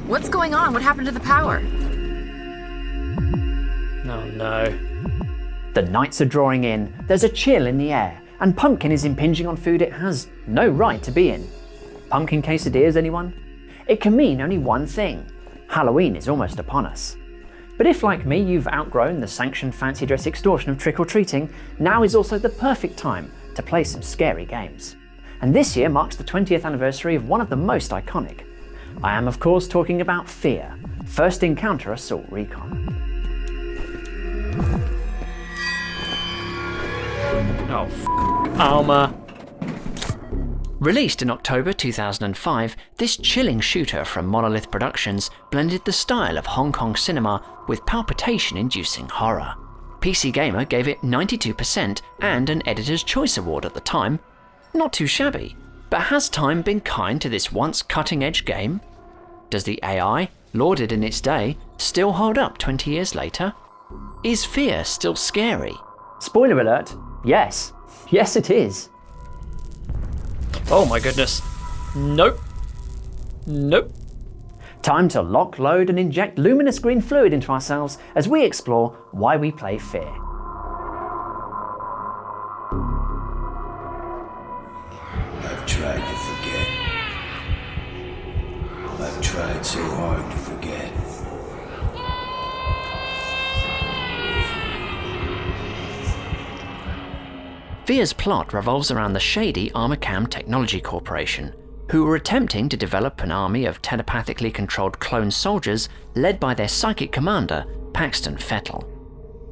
What's going on? What happened to the power? Oh no. The nights are drawing in, there's a chill in the air, and Pumpkin is impinging on food it has no right to be in. Pumpkin quesadillas, anyone? It can mean only one thing. Halloween is almost upon us. But if, like me, you've outgrown the sanctioned fancy dress extortion of trick-or-treating, now is also the perfect time to play some scary games. And this year marks the 20th anniversary of one of the most iconic. I am, of course, talking about F.E.A.R., first Encounter Assault Recon. Oh, Alma. Released in October 2005, this chilling shooter from Monolith Productions blended the style of Hong Kong cinema with palpitation-inducing horror. PC Gamer gave it 92% and an Editor's Choice Award at the time. Not too shabby, but has time been kind to this once cutting-edge game? Does the AI, lauded in its day, still hold up 20 years later? Is F.E.A.R. still scary? Spoiler alert, yes. Yes it is. Oh my goodness. Nope. Nope. Time to lock, load and inject luminous green fluid into ourselves as we explore why we play F.E.A.R. I've tried to forget. I've tried so hard to forget. F.E.A.R.'s plot revolves around the shady Armacam Technology Corporation, who were attempting to develop an army of telepathically controlled clone soldiers led by their psychic commander, Paxton F.E.A.R.ful.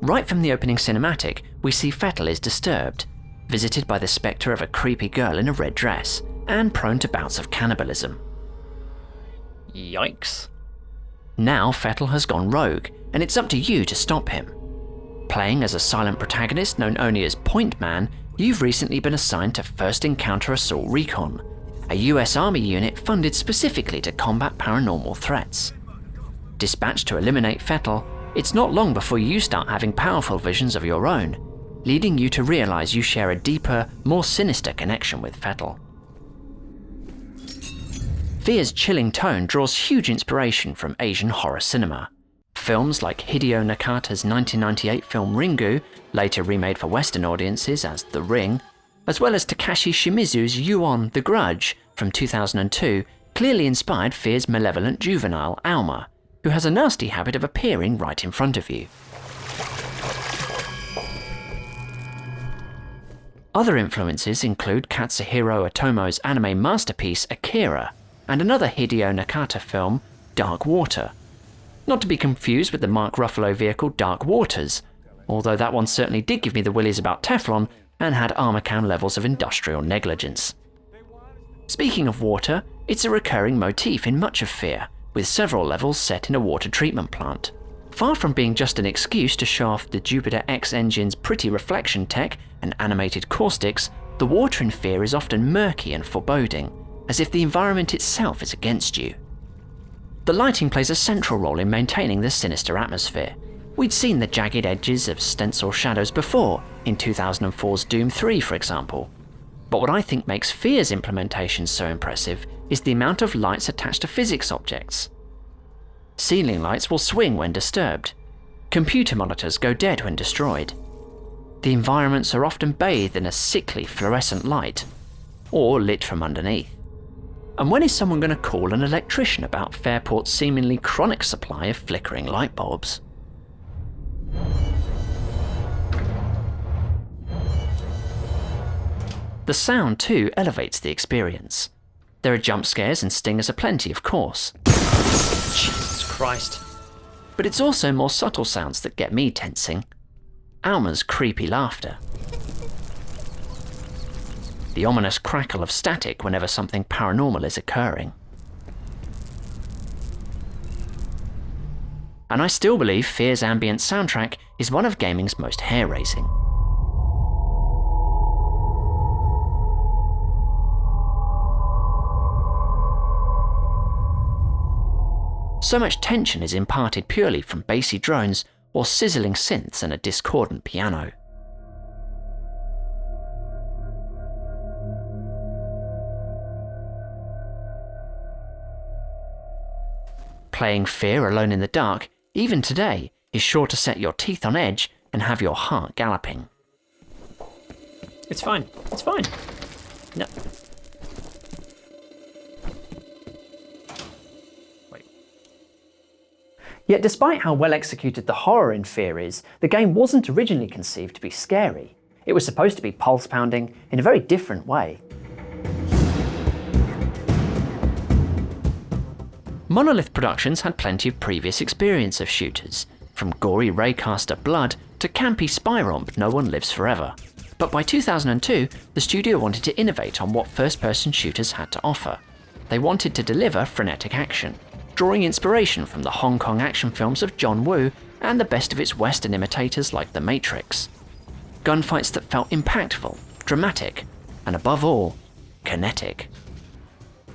Right from the opening cinematic, we see F.E.A.R.ful is disturbed, visited by the spectre of a creepy girl in a red dress, and prone to bouts of cannibalism. Yikes. Now F.E.A.R.ful has gone rogue, and it's up to you to stop him. Playing as a silent protagonist known only as Point Man, you've recently been assigned to 1st Encounter Assault Recon, a US Army unit funded specifically to combat paranormal threats. Dispatched to eliminate F.E.A.R.ful, it's not long before you start having powerful visions of your own, leading you to realize you share a deeper, more sinister connection with F.E.A.R.ful. F.E.A.R.'s chilling tone draws huge inspiration from Asian horror cinema. Films like Hideo Nakata's 1998 film Ringu, later remade for Western audiences as The Ring, as well as Takashi Shimizu's Ju-On: The Grudge from 2002, clearly inspired F.E.A.R.'s malevolent juvenile Alma, who has a nasty habit of appearing right in front of you. Other influences include Katsuhiro Otomo's anime masterpiece Akira, and another Hideo Nakata film, Dark Water. Not to be confused with the Mark Ruffalo vehicle Dark Waters, although that one certainly did give me the willies about Teflon and had Armacam levels of industrial negligence. Speaking of water, it's a recurring motif in much of F.E.A.R., with several levels set in a water treatment plant. Far from being just an excuse to show off the Jupiter X engine's pretty reflection tech and animated caustics, the water in F.E.A.R. is often murky and foreboding, as if the environment itself is against you. The lighting plays a central role in maintaining the sinister atmosphere. We'd seen the jagged edges of stencil shadows before, in 2004's Doom 3 for example. But what I think makes F.E.A.R.'s implementation so impressive is the amount of lights attached to physics objects. Ceiling lights will swing when disturbed. Computer monitors go dead when destroyed. The environments are often bathed in a sickly fluorescent light, or lit from underneath. And when is someone going to call an electrician about Fairport's seemingly chronic supply of flickering light bulbs? The sound too elevates the experience. There are jump scares and stingers aplenty, of course. Jesus Christ. But it's also more subtle sounds that get me tensing. Alma's creepy laughter. The ominous crackle of static whenever something paranormal is occurring. And I still believe F.E.A.R.'s ambient soundtrack is one of gaming's most hair-raising. So much tension is imparted purely from bassy drones or sizzling synths and a discordant piano. Playing F.E.A.R. alone in the dark, even today, is sure to set your teeth on edge and have your heart galloping. It's fine. It's fine. No. Wait. Yet despite how well executed the horror in F.E.A.R. is, the game wasn't originally conceived to be scary. It was supposed to be pulse-pounding in a very different way. Monolith Productions had plenty of previous experience of shooters, from gory raycaster blood to campy spy romp No One Lives Forever. But by 2002, the studio wanted to innovate on what first-person shooters had to offer. They wanted to deliver frenetic action, drawing inspiration from the Hong Kong action films of John Woo and the best of its Western imitators like The Matrix. Gunfights that felt impactful, dramatic, and above all, kinetic.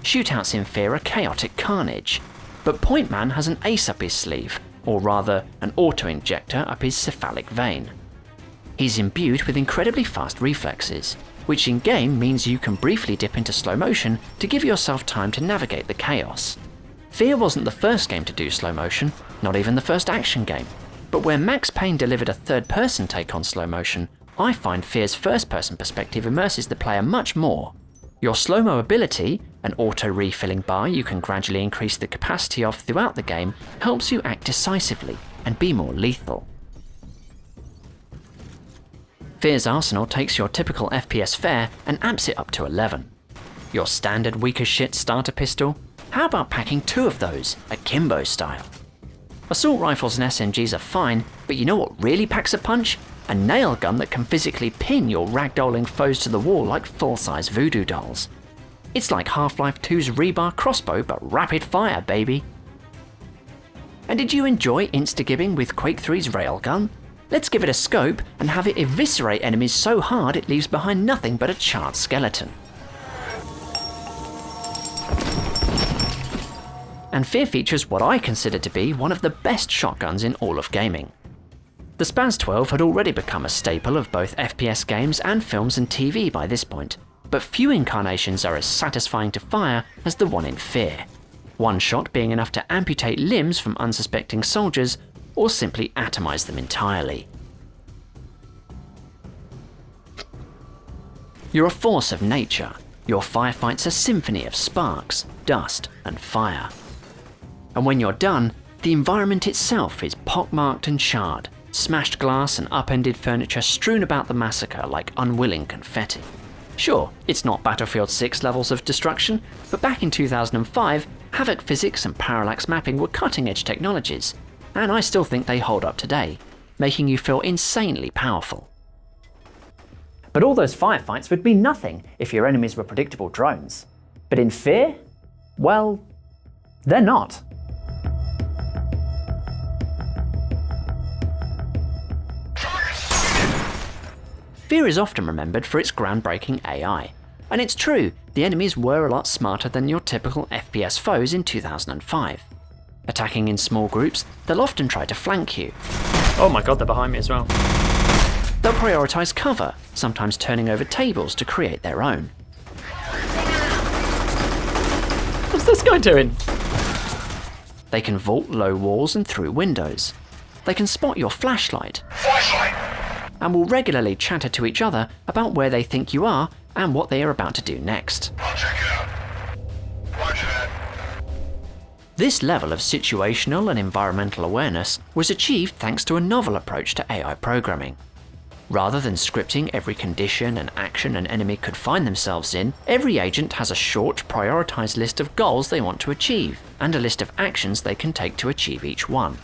Shootouts in F.E.A.R. are chaotic carnage, but Point Man has an ace up his sleeve, or rather, an auto-injector up his cephalic vein. He's imbued with incredibly fast reflexes, which in-game means you can briefly dip into slow motion to give yourself time to navigate the chaos. F.E.A.R. wasn't the first game to do slow motion, not even the first action game, but where Max Payne delivered a third-person take on slow motion, I find F.E.A.R.'s first-person perspective immerses the player much more. Your slow-mo ability, an auto-refilling bar you can gradually increase the capacity of throughout the game, helps you act decisively and be more lethal. F.E.A.R.'s arsenal takes your typical FPS fare and amps it up to 11. Your standard weak as shit starter pistol? How about packing 2 of those, akimbo style? Assault rifles and SMGs are fine, but you know what really packs a punch? A nail gun that can physically pin your ragdolling foes to the wall like full-size voodoo dolls. It's like Half-Life 2's rebar crossbow, but rapid fire, baby. And did you enjoy insta-gibbing with Quake 3's railgun? Let's give it a scope and have it eviscerate enemies so hard it leaves behind nothing but a charred skeleton. And F.E.A.R. features what I consider to be one of the best shotguns in all of gaming. The Spaz-12 had already become a staple of both FPS games and films and TV by this point, but few incarnations are as satisfying to fire as the one in F.E.A.R. One shot being enough to amputate limbs from unsuspecting soldiers or simply atomize them entirely. You're a force of nature. Your firefights a symphony of sparks, dust, and fire. And when you're done, the environment itself is pockmarked and charred, smashed glass and upended furniture strewn about the massacre like unwilling confetti. Sure, it's not Battlefield 6 levels of destruction, but back in 2005, Havoc physics and parallax mapping were cutting-edge technologies, and I still think they hold up today, making you feel insanely powerful. But all those firefights would be nothing if your enemies were predictable drones. But in F.E.A.R., well, they're not. F.E.A.R. is often remembered for its groundbreaking AI, and it's true, the enemies were a lot smarter than your typical FPS foes in 2005. Attacking in small groups, they'll often try to flank you. Oh my god, they're behind me as well. They'll prioritise cover, sometimes turning over tables to create their own. What's this guy doing? They can vault low walls and through windows. They can spot your flashlight. And will regularly chatter to each other about where they think you are and what they are about to do next. I'll check it out. Roger that. This level of situational and environmental awareness was achieved thanks to a novel approach to AI programming. Rather than scripting every condition and action an enemy could find themselves in, every agent has a short, prioritized list of goals they want to achieve, and a list of actions they can take to achieve each one.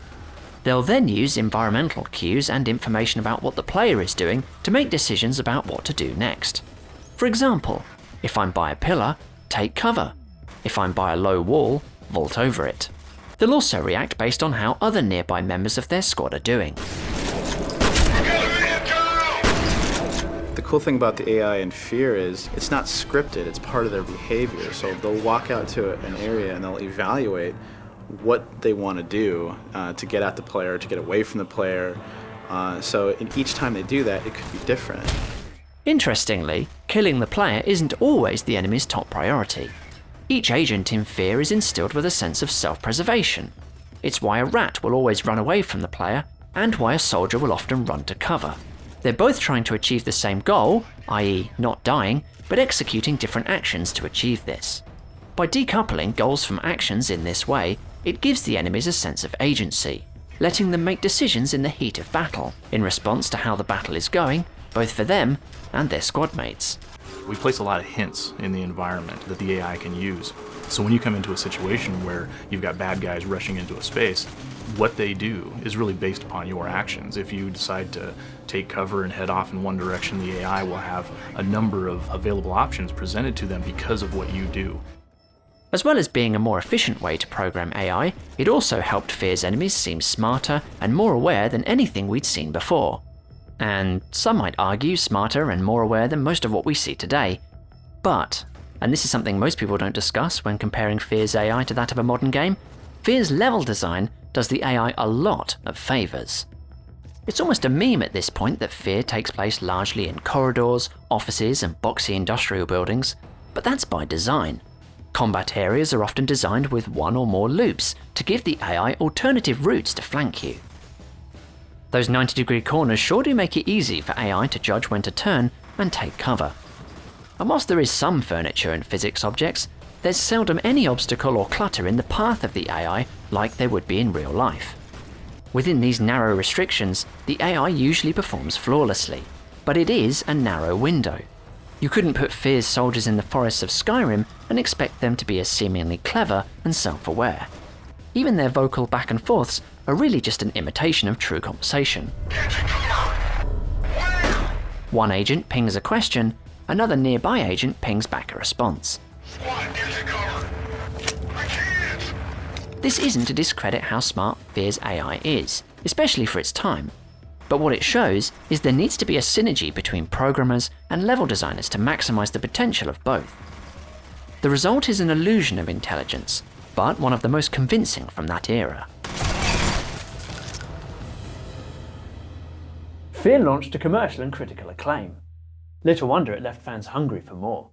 They'll then use environmental cues and information about what the player is doing to make decisions about what to do next. For example, if I'm by a pillar, take cover. If I'm by a low wall, vault over it. They'll also react based on how other nearby members of their squad are doing. The cool thing about the AI in F.E.A.R. is it's not scripted, it's part of their behavior. So they'll walk out to an area and they'll evaluate what they want to do to get at the player, to get away from the player. So each time they do that, it could be different. Interestingly, killing the player isn't always the enemy's top priority. Each agent in F.E.A.R. is instilled with a sense of self-preservation. It's why a rat will always run away from the player, and why a soldier will often run to cover. They're both trying to achieve the same goal, i.e. not dying, but executing different actions to achieve this. By decoupling goals from actions in this way, it gives the enemies a sense of agency, letting them make decisions in the heat of battle, in response to how the battle is going, both for them and their squad mates. We place a lot of hints in the environment that the AI can use. So when you come into a situation where you've got bad guys rushing into a space, what they do is really based upon your actions. If you decide to take cover and head off in one direction, the AI will have a number of available options presented to them because of what you do. As well as being a more efficient way to program AI, it also helped F.E.A.R.'s enemies seem smarter and more aware than anything we'd seen before. And some might argue smarter and more aware than most of what we see today. But, and this is something most people don't discuss when comparing F.E.A.R.'s AI to that of a modern game, F.E.A.R.'s level design does the AI a lot of favours. It's almost a meme at this point that F.E.A.R. takes place largely in corridors, offices and boxy industrial buildings, but that's by design. Combat areas are often designed with one or more loops to give the AI alternative routes to flank you. Those 90-degree corners sure do make it easy for AI to judge when to turn and take cover. And whilst there is some furniture and physics objects, there's seldom any obstacle or clutter in the path of the AI like there would be in real life. Within these narrow restrictions, the AI usually performs flawlessly, but it is a narrow window. You couldn't put F.E.A.R.'s soldiers in the forests of Skyrim and expect them to be as seemingly clever and self-aware. Even their vocal back and forths are really just an imitation of true conversation. One agent pings a question, another nearby agent pings back a response. This isn't to discredit how smart F.E.A.R.'s AI is, especially for its time. But what it shows is there needs to be a synergy between programmers and level designers to maximize the potential of both. The result is an illusion of intelligence, but one of the most convincing from that era. F.E.A.R. launched to commercial and critical acclaim. Little wonder it left fans hungry for more.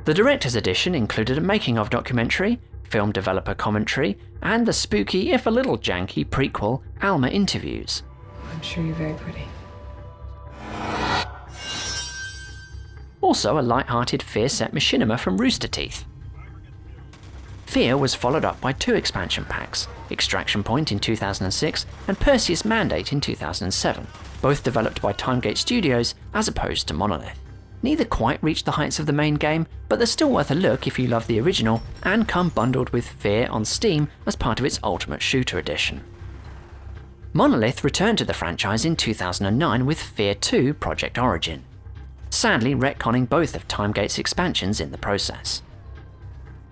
The director's edition included a making-of documentary, film developer commentary, and the spooky, if a little janky, prequel, Alma Interviews. I'm sure you're very pretty. Also a light-hearted F.E.A.R. set machinima from Rooster Teeth. F.E.A.R. was followed up by 2 expansion packs, Extraction Point in 2006 and Perseus Mandate in 2007, both developed by Timegate Studios as opposed to Monolith. Neither quite reached the heights of the main game, but they're still worth a look if you love the original and come bundled with F.E.A.R. on Steam as part of its Ultimate Shooter Edition. Monolith returned to the franchise in 2009 with F.E.A.R. 2 Project Origin, sadly retconning both of Timegate's expansions in the process.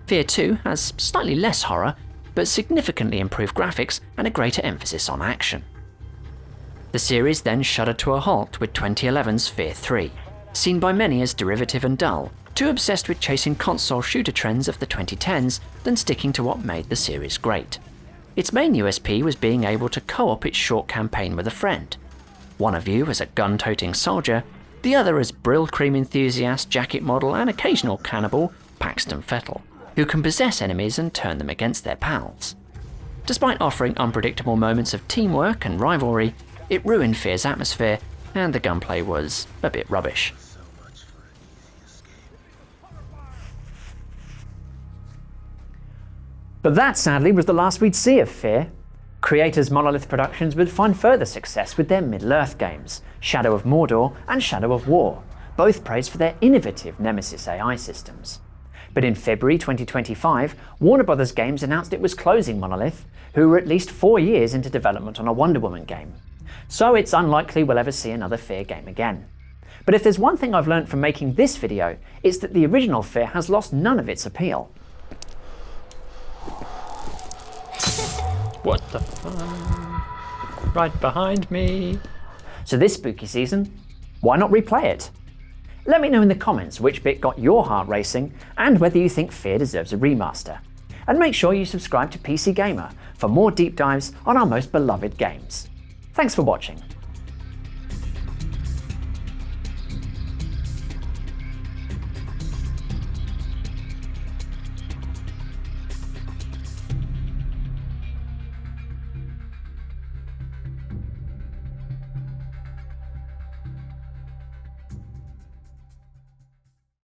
F.E.A.R. 2 has slightly less horror, but significantly improved graphics and a greater emphasis on action. The series then shuddered to a halt with 2011's F.E.A.R. 3, seen by many as derivative and dull, too obsessed with chasing console shooter trends of the 2010s than sticking to what made the series great. Its main USP was being able to co-op its short campaign with a friend. One of you as a gun-toting soldier, the other as Brill Cream enthusiast, jacket model and occasional cannibal, Paxton Fettel, who can possess enemies and turn them against their pals. Despite offering unpredictable moments of teamwork and rivalry, it ruined F.E.A.R.'s atmosphere, and the gunplay was a bit rubbish. But that, sadly, was the last we'd see of F.E.A.R. Creators Monolith Productions would find further success with their Middle-earth games, Shadow of Mordor and Shadow of War, both praised for their innovative Nemesis AI systems. But in February 2025, Warner Bros. Games announced it was closing Monolith, who were at least 4 years into development on a Wonder Woman game. So it's unlikely we'll ever see another F.E.A.R. game again. But if there's one thing I've learned from making this video, it's that the original F.E.A.R. has lost none of its appeal. What the fuck? Right behind me. So this spooky season, why not replay it? Let me know in the comments which bit got your heart racing and whether you think F.E.A.R. deserves a remaster. And make sure you subscribe to PC Gamer for more deep dives on our most beloved games. Thanks for watching.